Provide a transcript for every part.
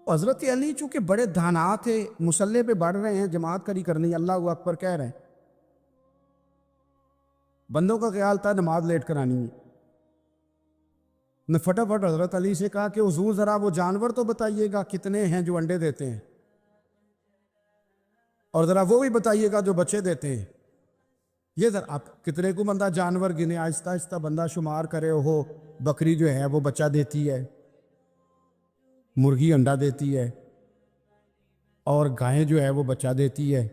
حضرت علی چونکہ بڑے دھانا تھے، مسلح پہ بڑھ رہے ہیں، جماعت کری کرنی، اللہ اکبر کہہ رہے ہیں، بندوں کا خیال تھا نماز لیٹ کرانی ہے۔ نے فٹافٹ حضرت علی سے کہا کہ حضور ذرا وہ جانور تو بتائیے گا کتنے ہیں جو انڈے دیتے ہیں، اور ذرا وہ بھی بتائیے گا جو بچے دیتے ہیں۔ یہ ذرا آپ کتنے کو بندہ جانور گنے، آہستہ آہستہ بندہ شمار کرے، ہو بکری جو ہے وہ بچہ دیتی ہے، مرغی انڈا دیتی ہے، اور گائیں جو ہے وہ بچہ دیتی ہے،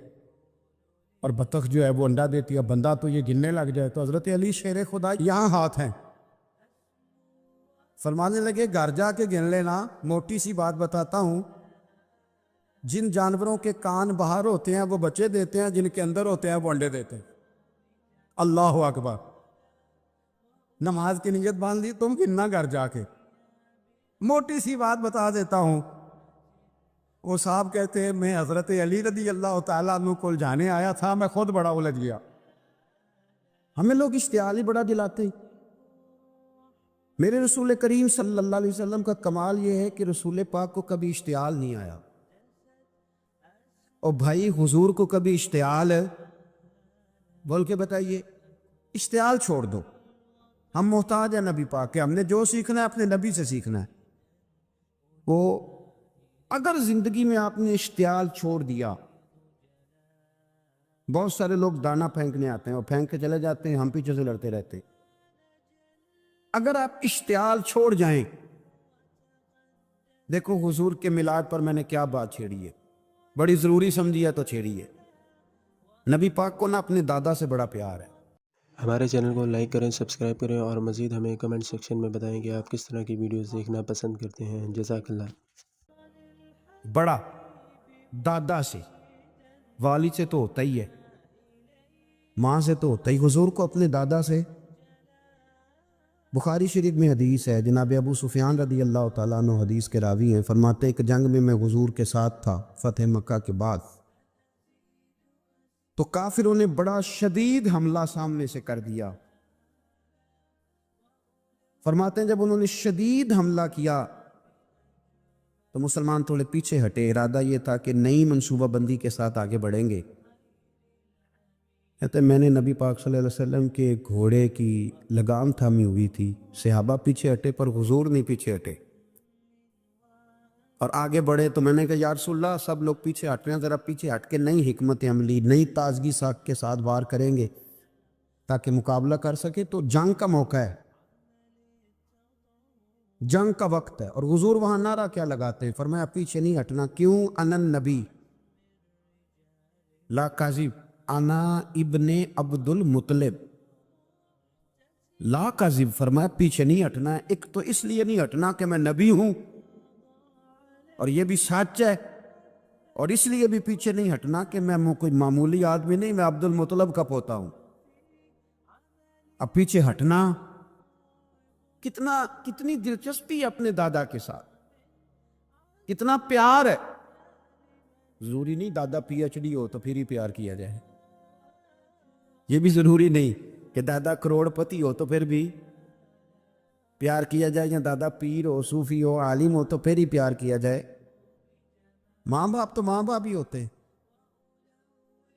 اور بطخ جو ہے وہ انڈا دیتی ہے۔ بندہ تو یہ گننے لگ جائے تو حضرت علی شیر خدا یہاں ہاتھ ہیں، فرمانے لگے گھر جا کے گن لینا، موٹی سی بات بتاتا ہوں، جن جانوروں کے کان باہر ہوتے ہیں وہ بچے دیتے ہیں، جن کے اندر ہوتے ہیں وہ انڈے دیتے ہیں۔ اللہ اکبر، نماز کی نیت باندھ لی، تم گننا گھر جا کے۔ موٹی سی بات بتا دیتا ہوں، وہ صاحب کہتے ہیں میں حضرت علی رضی اللہ تعالیٰ عنہ کو جانے آیا تھا، میں خود بڑا الجھ گیا۔ ہمیں لوگ اشتعال ہی بڑا دلاتے ہیں۔ میرے رسول کریم صلی اللہ علیہ وسلم کا کمال یہ ہے کہ رسول پاک کو کبھی اشتعال نہیں آیا، اور بھائی حضور کو کبھی اشتعال بول کے بتائیے، اشتعال چھوڑ دو، ہم محتاج ہیں نبی پاک کے، ہم نے جو سیکھنا ہے اپنے نبی سے سیکھنا ہے۔ وہ اگر زندگی میں آپ نے اشتعال چھوڑ دیا، بہت سارے لوگ دانا پھینکنے آتے ہیں اور پھینک کے چلے جاتے ہیں، ہم پیچھے سے لڑتے رہتے ہیں۔ اگر آپ اشتعال چھوڑ جائیں، دیکھو حضور کے میلاد پر میں نے کیا بات چھیڑی ہے، بڑی ضروری سمجھی ہے تو چھیڑی ہے۔ نبی پاک کو نا اپنے دادا سے بڑا پیار ہے۔ ہمارے چینل کو لائک کریں، سبسکرائب کریں، اور مزید ہمیں کمنٹ سیکشن میں بتائیں کہ آپ کس طرح کی ویڈیوز دیکھنا پسند کرتے ہیں۔ جزاک اللہ۔ بڑا دادا سے، والد سے تو ہوتا ہی ہے، ماں سے تو ہوتا ہی، حضور کو اپنے دادا سے۔ بخاری شریف میں حدیث ہے، جناب ابو سفیان رضی اللہ تعالیٰ عنہ حدیث کے راوی ہیں، فرماتے ہیں کہ جنگ میں حضور کے ساتھ تھا فتح مکہ کے بعد، تو کافروں نے بڑا شدید حملہ سامنے سے کر دیا۔ فرماتے ہیں جب انہوں نے شدید حملہ کیا تو مسلمان تھوڑے پیچھے ہٹے، ارادہ یہ تھا کہ نئی منصوبہ بندی کے ساتھ آگے بڑھیں گے۔ کہتے ہیں میں نے نبی پاک صلی اللہ علیہ وسلم کے گھوڑے کی لگام تھامی ہوئی تھی، صحابہ پیچھے ہٹے پر حضور نہیں پیچھے ہٹے، اور آگے بڑھے تو میں نے کہا یا رسول اللہ سب لوگ پیچھے ہٹ رہے ہیں، ذرا پیچھے ہٹ کے نئی حکمت عملی، نئی تازگی ساکھ کے ساتھ وار کریں گے تاکہ مقابلہ کر سکے۔ تو جنگ کا موقع ہے، جنگ کا وقت ہے، اور حضور وہاں نعرہ کیا لگاتے ہیں، فرمایا پیچھے نہیں ہٹنا، کیوں؟ انا النبی لا کاذب، انا ابن عبد المطلب لا کاذب، فرمایا پیچھے نہیں ہٹنا ہے۔ ایک تو اس لیے نہیں ہٹنا کہ میں نبی ہوں اور یہ بھی سچ ہے، اور اس لیے بھی پیچھے نہیں ہٹنا کہ میں کوئی معمولی آدمی نہیں، میں عبد المطلب کا پوتا ہوں۔ اب پیچھے ہٹنا، کتنی دلچسپی ہے اپنے دادا کے ساتھ، کتنا پیار ہے۔ ضروری نہیں دادا پی ایچ ڈی ہو تو پھر ہی پیار کیا جائے، یہ بھی ضروری نہیں کہ دادا کروڑ پتی ہو تو پھر بھی پیار کیا جائے، یا دادا پیر ہو، صوفی ہو، عالم ہو تو پھر ہی پیار کیا جائے۔ ماں باپ تو ماں باپ ہی ہوتے ہیں،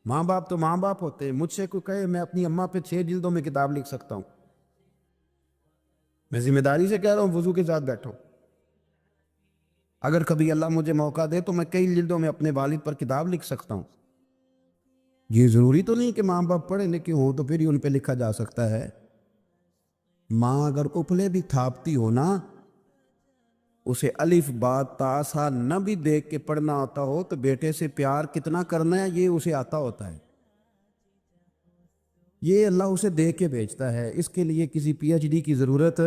ماں باپ تو ماں باپ ہوتے ہیں۔ مجھ سے کوئی کہے میں اپنی اماں پہ 6 جلدوں میں کتاب لکھ سکتا ہوں، میں ذمہ داری سے کہہ رہا ہوں، وضو کے ساتھ بیٹھو۔ اگر کبھی اللہ مجھے موقع دے تو میں کئی جلدوں میں اپنے والد پر کتاب لکھ سکتا ہوں۔ یہ ضروری تو نہیں کہ ماں باپ پڑھے لکھے ہوں تو پھر ہی ان پہ لکھا جا سکتا ہے۔ ماں اگر اپلے بھی تھاپتی ہو نا، اسے الف با تا سا نہ بھی دیکھ کے پڑھنا آتا ہو تو بیٹے سے پیار کتنا کرنا ہے یہ اسے آتا ہوتا ہے، یہ اللہ اسے دیکھ کے بھیجتا ہے، اس کے لیے کسی پی ایچ ڈی کی ضرورت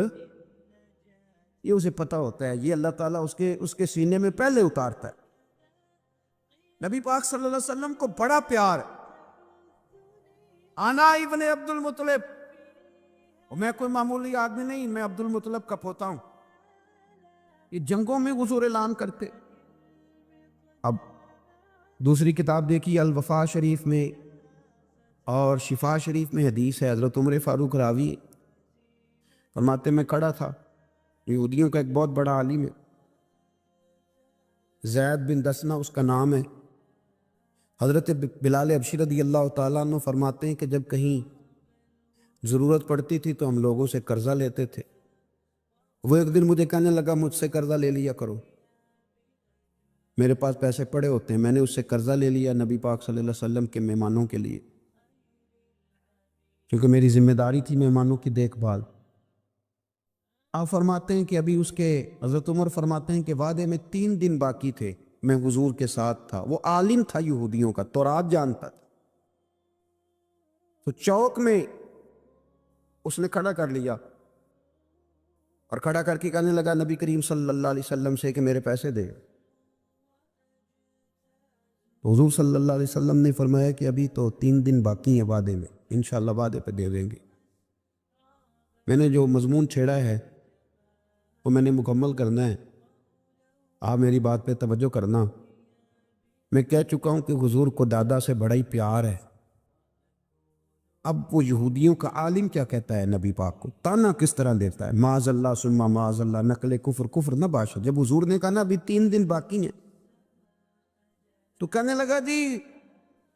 یہ اسے پتہ ہوتا ہے، یہ اللہ تعالیٰ اس کے سینے میں پہلے اتارتا ہے۔ نبی پاک صلی اللہ علیہ وسلم کو بڑا پیار ہے۔ انا ابن عبد المطلب، میں کوئی معمولی آدمی نہیں، میں عبد المطلب کا پوتا ہوں۔ یہ جنگوں میں حضور اعلان کرتے۔ اب دوسری کتاب دیکھی الوفا شریف میں اور شفا شریف میں حدیث ہے، حضرت عمر فاروق راوی فرماتے میں کھڑا تھا، یہودیوں کا ایک بہت بڑا عالم ہے، زید بن دسنا اس کا نام ہے۔ حضرت بلال حبشی رضی اللہ تعالیٰ عنہ فرماتے ہیں کہ جب کہیں ضرورت پڑتی تھی تو ہم لوگوں سے قرضہ لیتے تھے۔ وہ ایک دن مجھے کہنے لگا مجھ سے قرضہ لے لیا کرو، میرے پاس پیسے پڑے ہوتے ہیں۔ میں نے اس سے قرضہ لے لیا نبی پاک صلی اللہ علیہ وسلم کے مہمانوں کے لیے، کیونکہ میری ذمہ داری تھی مہمانوں کی دیکھ بھال۔ آپ فرماتے ہیں کہ ابھی اس کے حضرت عمر فرماتے ہیں کہ وعدے میں 3 دن باقی تھے، میں حضور کے ساتھ تھا۔ وہ عالم تھا یہودیوں کا، تورات جانتا تھا، تو چوک میں اس نے کھڑا کر لیا اور کھڑا کر کے کہنے لگا نبی کریم صلی اللہ علیہ وسلم سے کہ میرے پیسے دے۔ تو حضور صلی اللہ علیہ وسلم نے فرمایا کہ ابھی تو 3 دن باقی ہیں وعدے میں، انشاءاللہ وعدے پہ دے دیں گے۔ میں نے جو مضمون چھیڑا ہے وہ میں نے مکمل کرنا ہے، آپ میری بات پہ توجہ کرنا۔ میں کہہ چکا ہوں کہ حضور کو دادا سے بڑا ہی پیار ہے۔ اب وہ یہودیوں کا عالم کیا کہتا ہے نبی پاک کو، تانا کس طرح دیتا ہے، معاذ اللہ ثم معاذ اللہ، نقل کفر، کفر نہ باشد۔ جب حضور نے کہا نا ابھی 3 دن باقی ہیں، تو کہنے لگا جی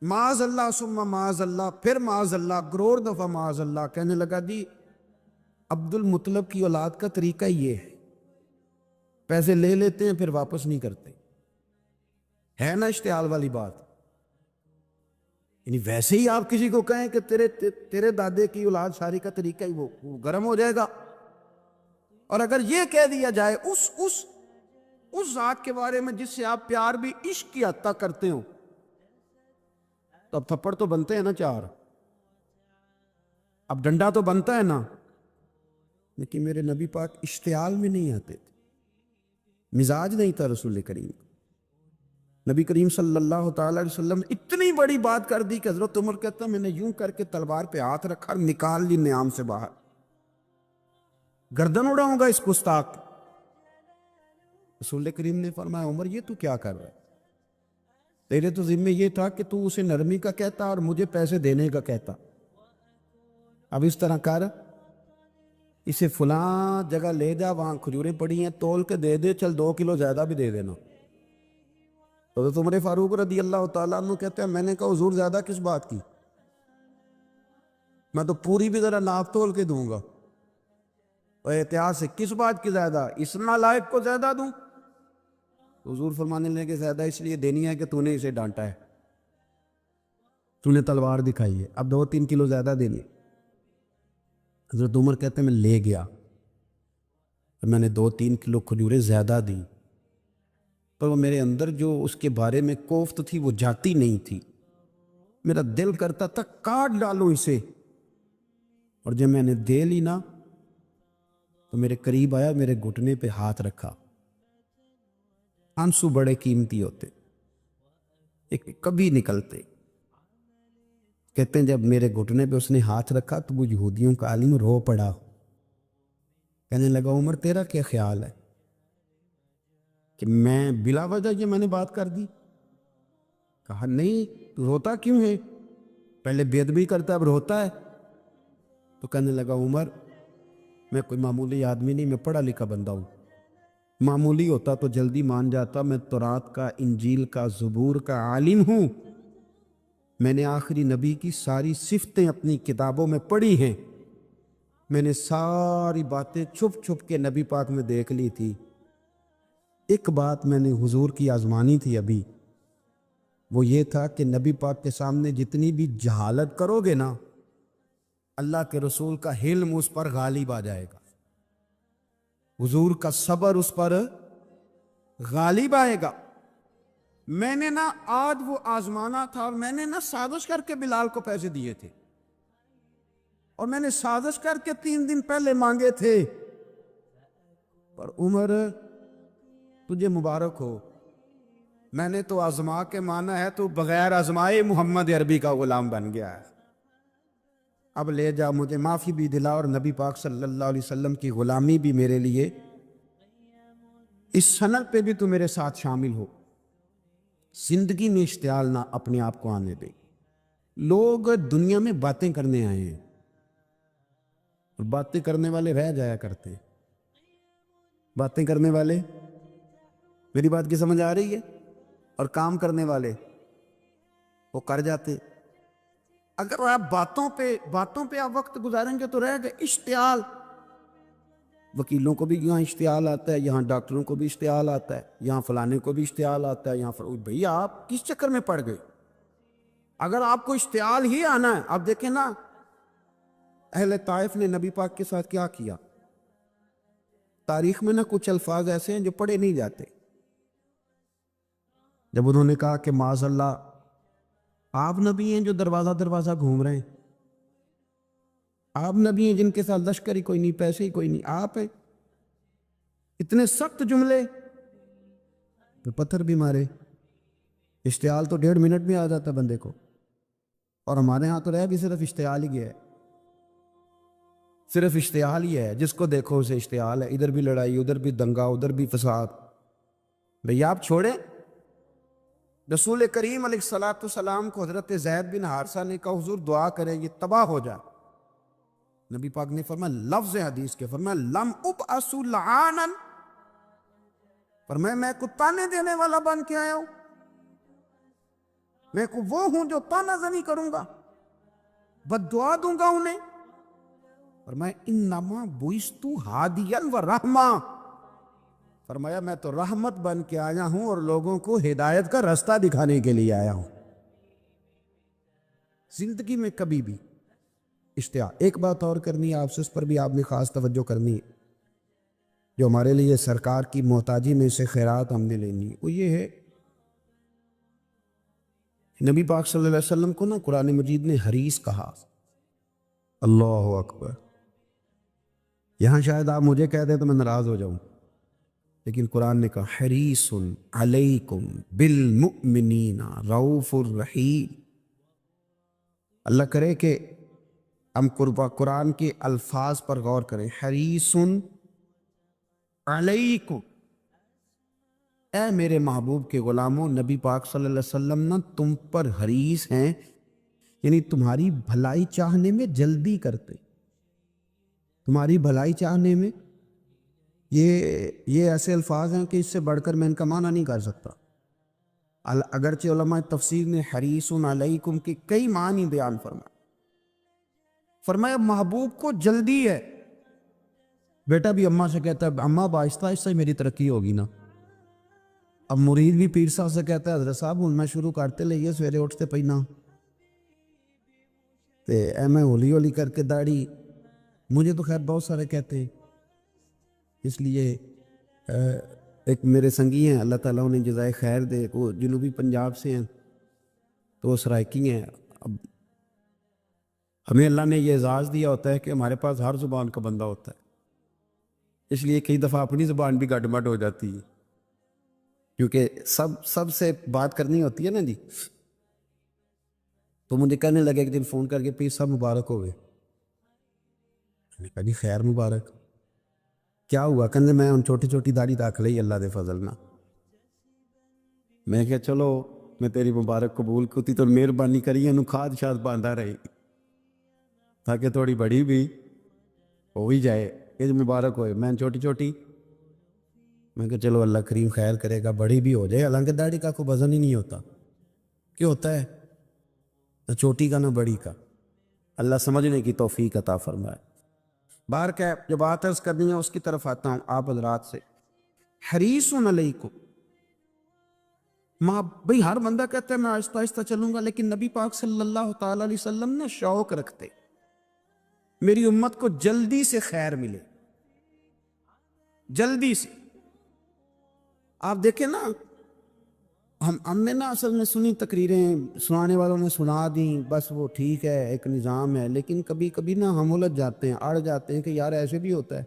معاذ اللہ ثم معاذ اللہ، پھر معاذ اللہ، کروڑ دفعہ معاذ اللہ۔ کہنے لگا جی عبد المطلب کی اولاد کا طریقہ یہ ہے، پیسے لے لیتے ہیں پھر واپس نہیں کرتے، ہے نا اشتعال والی بات۔ یعنی ویسے ہی آپ کسی کو کہیں کہ تیرے دادے کی اولاد ساری کا طریقہ ہی وہ گرم ہو جائے گا۔ اور اگر یہ کہہ دیا جائے اس ذات کے بارے میں جس سے آپ پیار بھی عشق کی حد تک کرتے ہو، تو اب تھپڑ تو بنتے ہیں نا 4، اب ڈنڈا تو بنتا ہے نا۔ لیکن میرے نبی پاک اشتعال میں نہیں آتے تھے، مزاج نہیں تھا رسول کریم۔ نبی کریم صلی اللہ تعالی علیہ وسلم نے اتنی بڑی بات کر دی کہ حضرت عمر کہتا میں نے یوں کر کے تلوار پہ ہاتھ رکھا اور نکال لی نیام سے باہر، گردن اڑاؤں گا اس گستاخ۔ رسول کریم نے فرمایا عمر یہ تو کیا کر رہا ہے، تیرے تو ذمہ یہ تھا کہ تو اسے نرمی کا کہتا اور مجھے پیسے دینے کا کہتا۔ اب اس طرح کر، اسے فلاں جگہ لے جا، وہاں کھجوریں پڑی ہیں، تول کے دے دے، چل 2 کلو زیادہ بھی دے دینا۔ تو حضرت عمر فاروق رضی اللہ تعالیٰ عنہ کہتے ہیں میں نے کہا حضور زیادہ کس بات کی، میں تو پوری بھی ذرا ناپ تول کے دوں گا، اور احتیاط سے کس بات کی زیادہ، اس نالائق کو زیادہ دوں؟ حضور فرمانے لگے زیادہ اس لیے دینی ہے کہ تو نے اسے ڈانٹا ہے، تو نے تلوار دکھائی ہے، اب 2-3 کلو زیادہ دینی۔ حضرت عمر کہتے ہیں میں لے گیا، میں نے 2-3 کلو کھجوریں زیادہ دی، پر وہ میرے اندر جو اس کے بارے میں کوفت تھی وہ جاتی نہیں تھی، میرا دل کرتا تھا کاٹ ڈالوں اسے۔ اور جب میں نے دے لی نا تو میرے قریب آیا، میرے گھٹنے پہ ہاتھ رکھا۔ آنسو بڑے قیمتی ہوتے، ایک کبھی نکلتے۔ کہتے ہیں جب میرے گھٹنے پہ اس نے ہاتھ رکھا تو وہ یہودیوں کا عالم رو پڑا، کہنے لگا عمر تیرا کیا خیال ہے کہ میں بلا وجہ یہ میں نے بات کر دی؟ کہا نہیں، تو روتا کیوں ہے، پہلے بے ادبی کرتا اب روتا ہے۔ تو کہنے لگا عمر میں کوئی معمولی آدمی نہیں، میں پڑھا لکھا بندہ ہوں، معمولی ہوتا تو جلدی مان جاتا، میں تورات کا، انجیل کا، زبور کا عالم ہوں، میں نے آخری نبی کی ساری صفتیں اپنی کتابوں میں پڑھی ہیں، میں نے ساری باتیں چھپ چھپ کے نبی پاک میں دیکھ لی تھی۔ ایک بات میں نے حضور کی آزمانی تھی ابھی، وہ یہ تھا کہ نبی پاک کے سامنے جتنی بھی جہالت کرو گے نا، اللہ کے رسول کا حلم اس پر غالب آ جائے گا، حضور کا صبر اس پر غالب آئے گا۔ میں نے نا آج وہ آزمانا تھا، اور میں نے نا سازش کر کے بلال کو پیسے دیے تھے، اور میں نے سازش کر کے 3 دن پہلے مانگے تھے، پر عمر تجھے مبارک ہو، میں نے تو آزما کے مانا ہے، تو بغیر آزمائے محمد عربی کا غلام بن گیا ہے، اب لے جا، مجھے معافی بھی دلا، اور نبی پاک صلی اللہ علیہ وسلم کی غلامی بھی میرے لیے، اس سند پہ بھی تو میرے ساتھ شامل ہو۔ زندگی میں اشتعال نہ اپنے آپ کو آنے دے۔ لوگ دنیا میں باتیں کرنے آئے ہیں، اور باتیں کرنے والے رہ جایا کرتے ہیں، باتیں کرنے والے میری بات کی سمجھ آ رہی ہے؟ اور کام کرنے والے وہ کر جاتے. اگر آپ باتوں پہ آپ وقت گزاریں گے تو رہ گئے. اشتعال، وکیلوں کو بھی یہاں اشتعال آتا ہے، یہاں ڈاکٹروں کو بھی اشتعال آتا ہے، یہاں فلانے کو بھی اشتعال آتا ہے، یہاں بھئی آپ کس چکر میں پڑ گئے؟ اگر آپ کو اشتعال ہی آنا ہے، آپ دیکھیں نا اہل طائف نے نبی پاک کے ساتھ کیا کیا. تاریخ میں نا کچھ الفاظ ایسے ہیں جو پڑھے نہیں جاتے. جب انہوں نے کہا کہ معاذ اللہ آپ نبی ہیں جو دروازہ دروازہ گھوم رہے ہیں، آپ نبی ہیں جن کے ساتھ لشکر ہی کوئی نہیں، پیسے ہی کوئی نہیں، آپ ہیں. اتنے سخت جملے، تو پتھر بھی مارے. اشتعال تو 1.5 منٹ میں آ جاتا بندے کو، اور ہمارے ہاں تو رہ بھی صرف اشتعال ہی گیا ہے. صرف اشتعال ہی ہے، جس کو دیکھو اسے اشتعال ہے. ادھر بھی لڑائی، ادھر بھی دنگا، ادھر بھی فساد. بھئی آپ چھوڑیں. رسول کریم علیہ السلام کو حضرت زید بن حارثہ نے کہا حضور دعا کریں یہ تباہ ہو جائے. نبی پاک نے فرمایا، لفظ حدیث کے فرمایا لم ابعث لعانا، فرمایا میں کو تانے دینے والا بن کے آیا ہوں، میں کو وہ ہوں جو تانا زنی کروں گا، بد دعا دوں گا انہیں. فرمایا انما بعثت ہادیا و رحمہ، فرمایا میں تو رحمت بن کے آیا ہوں اور لوگوں کو ہدایت کا راستہ دکھانے کے لیے آیا ہوں. زندگی میں کبھی بھی اشتعال. ایک بات اور کرنی ہے آپ سے، اس پر بھی آپ نے خاص توجہ کرنی ہے، جو ہمارے لیے سرکار کی محتاجی میں سے خیرات ہم نے لینی ہے. وہ یہ ہے نبی پاک صلی اللہ علیہ وسلم کو نا قرآن مجید نے حریص کہا. اللہ اکبر. یہاں شاید آپ مجھے کہہ دیں تو میں ناراض ہو جاؤں، لیکن قرآن نے کہا حریص علیکم بالمؤمنین رؤوف الرحیم. اللہ کرے کہ ہم قرآن کے الفاظ پر غور کریں. حریص علیکم، اے میرے محبوب کے غلاموں، نبی پاک صلی اللہ علیہ وسلم نا تم پر حریص ہیں، یعنی تمہاری بھلائی چاہنے میں جلدی کرتے. تمہاری بھلائی چاہنے میں یہ ایسے الفاظ ہیں کہ اس سے بڑھ کر میں ان کا معنی نہیں کر سکتا. اگرچہ علماء تفسیر نے حریص علیکم کے کئی معنی بیان فرمایا محبوب کو جلدی ہے. بیٹا بھی اماں سے کہتا ہے اماں آہستہ آہستہ ہی میری ترقی ہوگی نا. اب مرید بھی پیر صاحب سے کہتا ہے حضرت صاحب ہوں میں شروع کرتے لئیے سویرے اٹھتے پہنا تے اے میں ہولی ہولی کر کے داڑھی. مجھے تو خیر بہت سارے کہتے ہیں، اس لیے ایک میرے سنگی ہیں اللہ تعالیٰ انہیں جزائے خیر دے، وہ جنوبی پنجاب سے ہیں تو وہ سرائکی ہیں. اب ہمیں اللہ نے یہ اعزاز دیا ہوتا ہے کہ ہمارے پاس ہر زبان کا بندہ ہوتا ہے، اس لیے کئی دفعہ اپنی زبان بھی گڈ مڈ ہو جاتی ہے، کیونکہ سب سے بات کرنی ہوتی ہے نا جی. تو مجھے کہنے لگے ایک دن فون کر کے پیر صاحب مبارک ہوئے. میں نے کہا جی خیر مبارک، کیا ہوا؟ کہنے میں ان چھوٹی چھوٹی داڑھی رکھ لئی اللہ دے فضل نہ. میں کہا چلو میں تیری مبارک قبول کتی تو مہربانی کری انہوں کھاد شاد باندھا رہی تاکہ تھوڑی بڑی بھی ہو ہی جائے. یہ جو مبارک ہوئے میں چھوٹی چھوٹی، میں کہا چلو اللہ کریم خیر کرے گا بڑی بھی ہو جائے. حالانکہ داڑھی کا کوئی وزن ہی نہیں ہوتا، کیوں ہوتا ہے نہ چھوٹی کا نہ بڑی کا. اللہ سمجھنے کی توفیق عطا فرمائے. باہر کا جو بات عرض کرنی ہے اس کی طرف آتا ہوں آپ حضرات سے. حریص علیکم، بھئی ہر بندہ کہتا ہے میں آہستہ آہستہ چلوں گا، لیکن نبی پاک صلی اللہ تعالیٰ علیہ وسلم نے شوق رکھتے میری امت کو جلدی سے خیر ملے، جلدی سے. آپ دیکھیں نا ہم نے نا اصل میں سنی تقریریں، سنانے والوں نے سنا دیں، بس وہ ٹھیک ہے ایک نظام ہے، لیکن کبھی کبھی نا ہم الجھ جاتے ہیں، اڑ جاتے ہیں کہ یار ایسے بھی ہوتا ہے.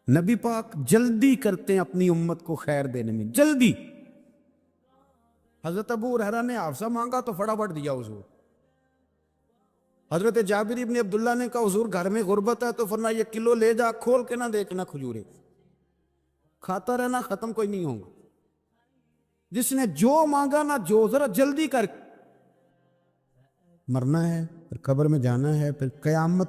نبی پاک جلدی کرتے ہیں اپنی امت کو خیر دینے میں، جلدی. حضرت ابو ہریرہ نے حافظہ مانگا تو فٹافٹ دیا حضور. حضرت جابر ابن عبداللہ نے کہا حضور گھر میں غربت ہے تو فرمایا یہ کلو لے جا، کھول کے نہ دیکھنا کھجورے، کھاتا رہنا ختم کوئی نہیں ہوگا. جس نے جو مانگا نا جو ذرا جلدی کر. مرنا ہے پھر قبر میں جانا ہے، پھر قیامت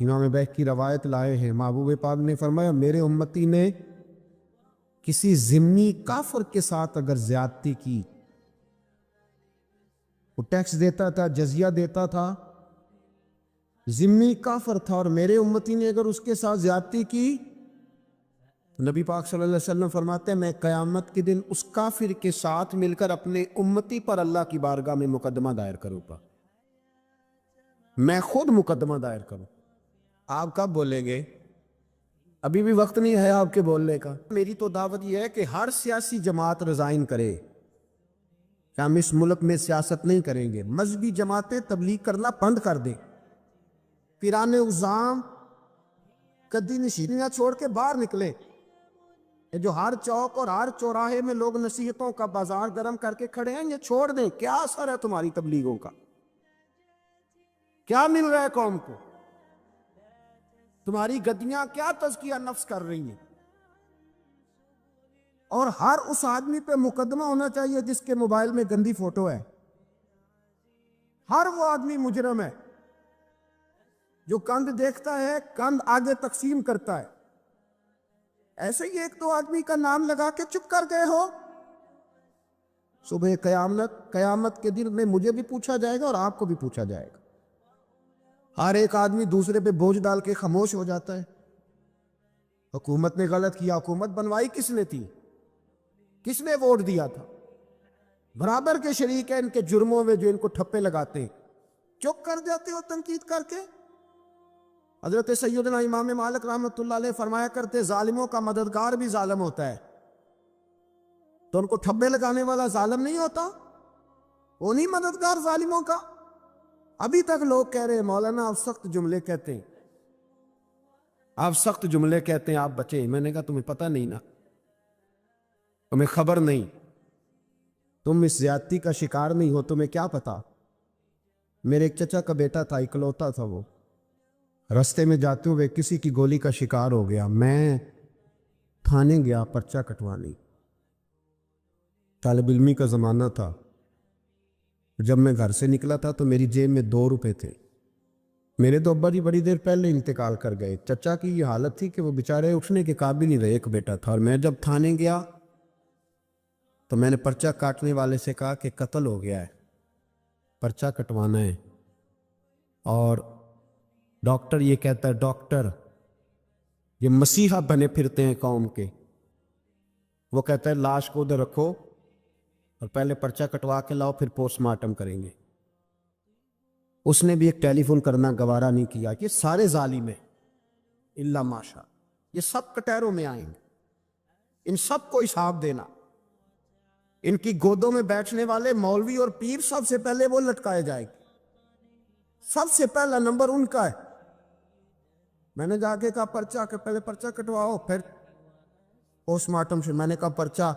امام بیک کی روایت لائے ہیں، محبوب پاک نے فرمایا میرے امتی نے کسی ذمہ کافر کے ساتھ اگر زیادتی کی، وہ ٹیکس دیتا تھا، جزیہ دیتا تھا، ذمہ کافر تھا، اور میرے امتی نے اگر اس کے ساتھ زیادتی کی، نبی پاک صلی اللہ علیہ وسلم فرماتے ہیں میں قیامت کے دن اس کافر کے ساتھ مل کر اپنے امتی پر اللہ کی بارگاہ میں مقدمہ دائر کروں گا، میں خود مقدمہ دائر کروں۔ آپ کب بولیں گے؟ ابھی بھی وقت نہیں ہے آپ کے بولنے کا۔ میری تو دعوت یہ ہے کہ ہر سیاسی جماعت ریزائن کرے کہ ہم اس ملک میں سیاست نہیں کریں گے، مذہبی جماعتیں تبلیغ کرنا بند کر دیں، پیران اعظام کدی نشینیاں چھوڑ کے باہر نکلے، یہ جو ہر چوک اور ہر چوراہے میں لوگ نصیحتوں کا بازار گرم کر کے کھڑے ہیں، یہ چھوڑ دیں۔ کیا اثر ہے تمہاری تبلیغوں کا؟ کیا مل رہا ہے قوم کو؟ تمہاری گدیاں کیا تزکیہ نفس کر رہی ہیں؟ اور ہر اس آدمی پہ مقدمہ ہونا چاہیے جس کے موبائل میں گندی فوٹو ہے، ہر وہ آدمی مجرم ہے جو کند دیکھتا ہے، کند آگے تقسیم کرتا ہے۔ ایسے ہی ایک دو آدمی کا نام لگا کے چپ کر گئے ہو، صبح قیامت کے دن میں مجھے بھی پوچھا جائے گا اور آپ کو بھی پوچھا جائے گا۔ ہر ایک آدمی دوسرے پہ بوجھ ڈال کے خاموش ہو جاتا ہے۔ حکومت نے غلط کیا، حکومت بنوائی کس نے تھی؟ کس نے ووٹ دیا تھا؟ برابر کے شریک ہیں ان کے جرموں میں جو ان کو ٹھپے لگاتے ہیں، چپ کر جاتے ہو تنقید کر کے۔ حضرت سیدنا امام مالک رحمۃ اللہ علیہ فرمایا کرتے ظالموں کا مددگار بھی ظالم ہوتا ہے، تو ان کو ٹھپے لگانے والا ظالم نہیں ہوتا؟ وہ نہیں مددگار ظالموں کا؟ ابھی تک لوگ کہہ رہے ہیں مولانا آپ سخت جملے کہتے ہیں، آپ سخت جملے کہتے ہیں، آپ بچے۔ میں نے کہا تمہیں پتہ نہیں نا، تمہیں خبر نہیں، تم اس زیادتی کا شکار نہیں ہو، تمہیں کیا پتا۔ میرے ایک چچا کا بیٹا تھا، اکلوتا تھا، وہ رستے میں جاتے ہوئے کسی کی گولی کا شکار ہو گیا۔ میں تھانے گیا پرچہ کٹوانے، طالب علمی کا زمانہ تھا۔ جب میں گھر سے نکلا تھا تو میری جیب میں 2 روپے تھے۔ میرے تو ابا جی بڑی دیر پہلے انتقال کر گئے۔ چچا کی یہ حالت تھی کہ وہ بیچارے اٹھنے کے قابل نہیں رہے، ایک بیٹا تھا۔ اور میں جب تھانے گیا تو میں نے پرچہ کاٹنے والے سے کہا کہ قتل ہو گیا ہے، پرچہ کٹوانا ہے۔ اور ڈاکٹر یہ کہتا ہے، ڈاکٹر یہ مسیحا بنے پھرتے ہیں قوم کے، وہ کہتا ہے لاش کو ادھر رکھو اور پہلے پرچہ کٹوا کے لاؤ، پھر پوسٹ مارٹم کریں گے۔ اس نے بھی ایک ٹیلی فون کرنا گوارا نہیں کیا۔ یہ سارے ظالم ہیں الا ماشاء، یہ سب کٹہروں میں آئیں گے، ان سب کو حساب دینا۔ ان کی گودوں میں بیٹھنے والے مولوی اور پیر سب سے پہلے وہ لٹکائے جائیں گے، سب سے پہلا نمبر ان کا ہے۔ میں نے جا کے کہا پرچہ کہ پہلے پرچہ کٹواؤ پھر پوسٹ مارٹم سے۔ میں نے کہا پرچہ،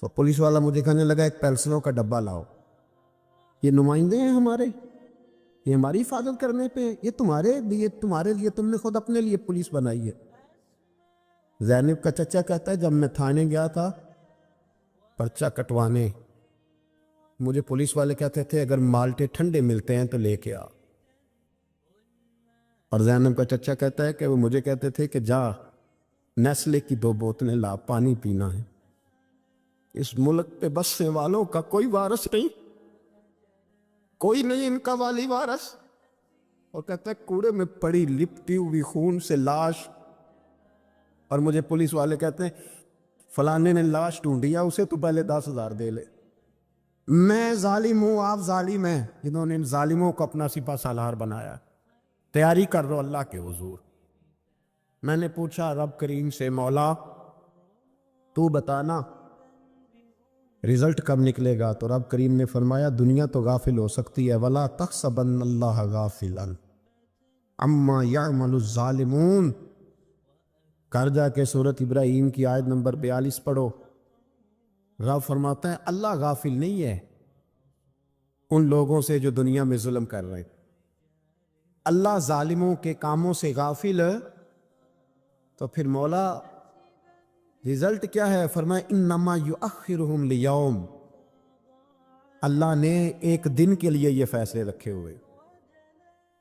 تو پولیس والا مجھے کہنے لگا ایک پینسلوں کا ڈبہ لاؤ۔ یہ نمائندے ہیں ہمارے، یہ ہماری حفاظت کرنے پہ، یہ تمہارے لیے تم نے خود اپنے لیے پولیس بنائی ہے۔ زینب کا چچا کہتا ہے جب میں تھانے گیا تھا پرچہ کٹوانے، مجھے پولیس والے کہتے تھے اگر مالٹے ٹھنڈے ملتے ہیں تو لے کے آ۔ اور زینب کا چچا کہتا ہے کہ وہ مجھے کہتے تھے کہ جا نیسلے کی 2 بوتلیں لا، پانی پینا ہے۔ اس ملک پہ بسنے والوں کا کوئی وارث نہیں، کوئی نہیں ان کا والی وارث۔ اور کہتا ہے کوڑے میں پڑی لپٹی ہوئی خون سے لاش، اور مجھے پولیس والے کہتے ہیں فلانے نے لاش ڈھونڈیا، اسے تو پہلے 10,000 دے لے۔ میں ظالم ہوں، آپ ظالم ہیں، جنہوں نے ان ظالموں کو اپنا سپہ سالار بنایا۔ تیاری کر رہو اللہ کے حضور۔ میں نے پوچھا رب کریم سے، مولا تو بتانا رزلٹ کب نکلے گا؟ تو رب کریم نے فرمایا دنیا تو غافل ہو سکتی ہے، وَلَا تَحْسَبَنَّ اللَّهَ غَافِلًا عَمَّا يَعْمَلُ الظَّالِمُونَ۔ کر جا کے سورۃ ابراہیم کی آیت نمبر 42 پڑھو۔ رب فرماتا ہے اللہ غافل نہیں ہے ان لوگوں سے جو دنیا میں ظلم کر رہے ہیں۔ اللہ ظالموں کے کاموں سے غافل ہے تو پھر مولا رزلٹ کیا ہے؟ فرمایا انما یؤخرہم لیوم، اللہ نے ایک دن کے لیے یہ فیصلے رکھے ہوئے۔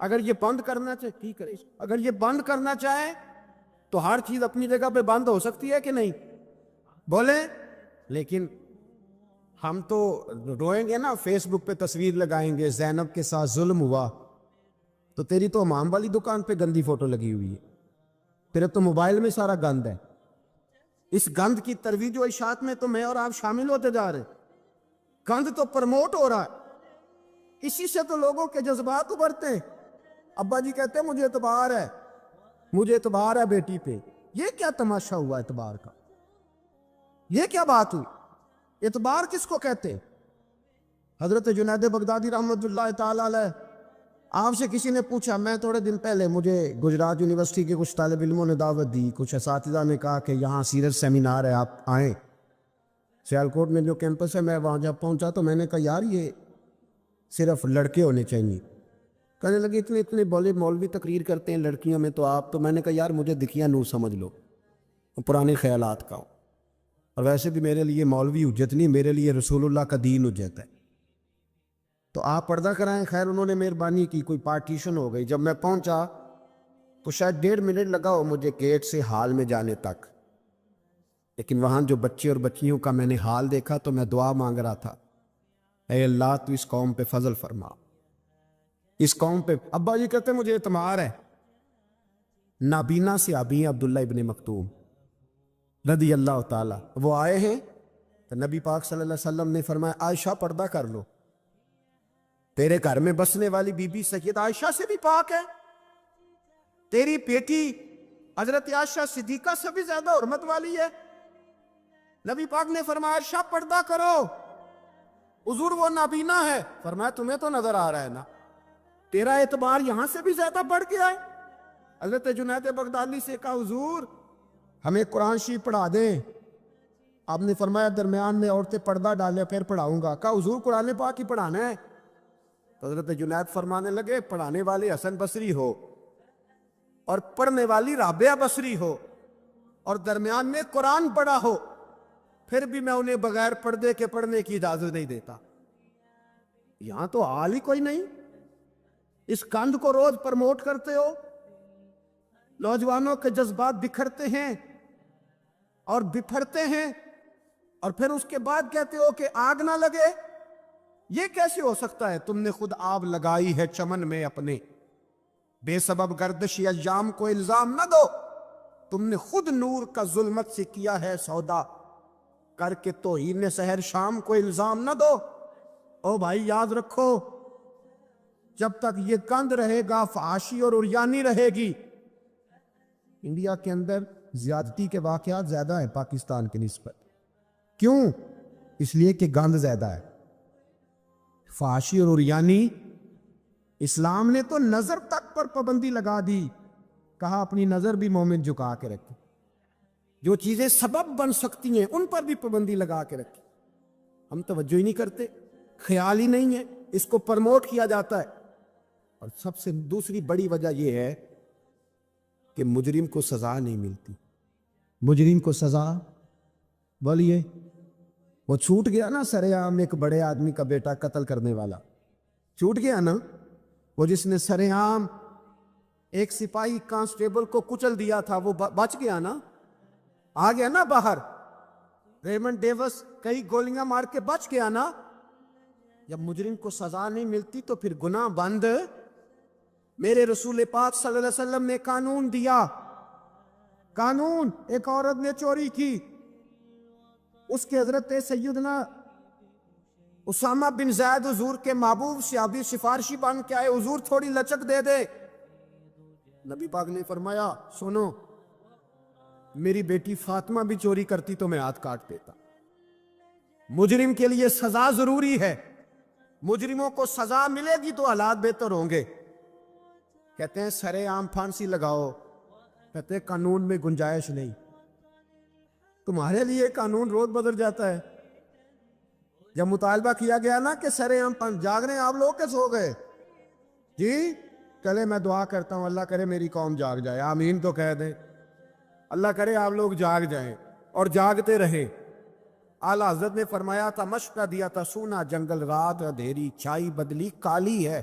اگر یہ بند کرنا چاہے ٹھیک ہے، اگر یہ بند کرنا چاہے تو ہر چیز اپنی جگہ پہ بند ہو سکتی ہے کہ نہیں؟ بولیں. لیکن ہم تو روئیں گے نا، فیس بک پہ تصویر لگائیں گے زینب کے ساتھ ظلم ہوا، تو تیری تو امام والی دکان پہ گندی فوٹو لگی ہوئی ہے، تیرے تو موبائل میں سارا گند ہے. اس گند کی ترویج و اشاعت میں تو میں اور آپ شامل ہوتے جا رہے ہیں. گند تو پرموٹ ہو رہا ہے، اسی سے تو لوگوں کے جذبات ابھرتے ہیں. ابا جی کہتے ہیں مجھے اعتبار ہے، مجھے اعتبار ہے بیٹی پہ. یہ کیا تماشا ہوا اعتبار کا؟ یہ کیا بات ہوئی؟ اعتبار کس کو کہتے ہیں؟ حضرت جنید بغدادی رحمۃ اللہ تعالی علیہ، آپ سے کسی نے پوچھا، میں تھوڑے دن پہلے مجھے گجرات یونیورسٹی کے کچھ طالب علموں نے دعوت دی، کچھ اساتذہ نے کہا کہ یہاں سیرت سیمینار ہے آپ آئیں. سیالکوٹ میں جو کیمپس ہے، میں وہاں جب پہنچا تو میں نے کہا یار یہ صرف لڑکے ہونے چاہیے. کہنے لگے اتنے بولے مولوی تقریر کرتے ہیں لڑکیوں میں، تو آپ تو. میں نے کہا یار مجھے دکھیا نور سمجھ لو، پرانے خیالات کا ہوں، اور ویسے بھی میرے لیے مولوی حجت نہیں، میرے لیے رسول اللہ کا دین حجت ہے. تو آپ پردہ کرائیں. خیر انہوں نے مہربانی کی، کوئی پارٹیشن ہو گئی. جب میں پہنچا تو شاید 1.5 منٹ لگا ہو مجھے گیٹ سے ہال میں جانے تک، لیکن وہاں جو بچے اور بچیوں کا میں نے حال دیکھا تو میں دعا مانگ رہا تھا، اے اللہ تو اس قوم پہ فضل فرما، اس قوم پہ. ابا جی کہتے مجھے اعتماد ہے. نابینا سے ابی عبداللہ ابن مکتوم رضی اللہ تعالی، وہ آئے ہیں تو نبی پاک صلی اللہ علیہ وسلم نے فرمایا عائشہ پردہ کر لو، تیرے گھر میں بسنے والی بی بی سید عائشہ سے بھی پاک ہے، تیری بیٹی حضرت عائشہ صدیقہ سے بھی زیادہ حرمت والی ہے. نبی پاک نے فرمایا عائشہ پردہ کرو. حضور وہ نابینا ہے. فرمایا تمہیں تو نظر آ رہا ہے نا، تیرا اعتبار یہاں سے بھی زیادہ بڑھ گیا ہے. حضرت جنید بغدادی سے کہا حضور ہمیں قرآن شریف پڑھا دیں. آپ نے فرمایا درمیان میں عورتیں پردہ ڈالے پھر پڑھاؤں گا. کہا حضور قرآن پاک ہی پڑھانا ہے. تو حضرت جنید فرمانے لگے پڑھانے والے حسن بصری ہو اور پڑھنے والی رابعہ بصری ہو اور درمیان میں قرآن پڑھا ہو، پھر بھی میں انہیں بغیر پردے کے پڑھنے کی اجازت نہیں دیتا. یہاں تو حال ہی کوئی نہیں. اس کند کو روز پرموٹ کرتے ہو، نوجوانوں کے جذبات بکھرتے ہیں اور بپھرتے ہیں، اور پھر اس کے بعد کہتے ہو کہ آگ نہ لگے. یہ کیسے ہو سکتا ہے؟ تم نے خود آگ لگائی ہے چمن میں اپنے، بے سبب گردشی ایام کو الزام نہ دو. تم نے خود نور کا ظلمت سے کیا ہے سودا، کر کے توہین سحر شام کو الزام نہ دو. او بھائی یاد رکھو، جب تک یہ کند رہے گا فحاشی اور عریانی رہے گی. انڈیا کے اندر زیادتی کے واقعات زیادہ ہیں پاکستان کے نسبت. کیوں؟ اس لیے کہ گند زیادہ ہے، فحاشی اور عریانی. اسلام نے تو نظر تک پر پابندی لگا دی، کہا اپنی نظر بھی مومن جھکا کے رکھے، جو چیزیں سبب بن سکتی ہیں ان پر بھی پابندی لگا کے رکھے. ہم توجہ ہی نہیں کرتے، خیال ہی نہیں ہے. اس کو پرموٹ کیا جاتا ہے. اور سب سے دوسری بڑی وجہ یہ ہے کہ مجرم کو سزا نہیں ملتی. مجرم کو سزا بولیے، وہ چھوٹ گیا نا سر عام ایک بڑے آدمی کا بیٹا قتل کرنے والا، چھوٹ گیا نا. وہ جس نے سر عام ایک سپاہی کانسٹیبل کو کچل دیا تھا وہ بچ گیا نا، آ گیا نا باہر. ریمنڈ ڈیوس کئی گولیاں مار کے بچ گیا نا. جب مجرم کو سزا نہیں ملتی تو پھر گناہ بند. میرے رسول پاک صلی اللہ علیہ وسلم نے قانون دیا. قانون، ایک عورت نے چوری کی، اس کے حضرت سیدنا اسامہ بن زید حضور کے محبوب صحابی سفارشی بن کے آئے، حضور تھوڑی لچک دے دے. نبی پاک نے فرمایا سنو، میری بیٹی فاطمہ بھی چوری کرتی تو میں ہاتھ کاٹ دیتا. مجرم کے لیے سزا ضروری ہے. مجرموں کو سزا ملے گی تو حالات بہتر ہوں گے. کہتے ہیں سر عام پھانسی لگاؤ، کہتے ہیں قانون میں گنجائش نہیں. تمہارے لیے قانون روز بدل جاتا ہے. جب مطالبہ کیا گیا نا کہ سر عام جاگ رہے ہیں آپ لوگ کے سو گئے جی، چلے میں دعا کرتا ہوں اللہ کرے میری قوم جاگ جائے، آمین تو کہہ دیں. اللہ کرے آپ لوگ جاگ جائیں اور جاگتے رہیں. اعلیٰ حضرت نے فرمایا تھا، مشورہ دیا تھا، سونا جنگل رات اندھیری چھائی بدلی کالی ہے،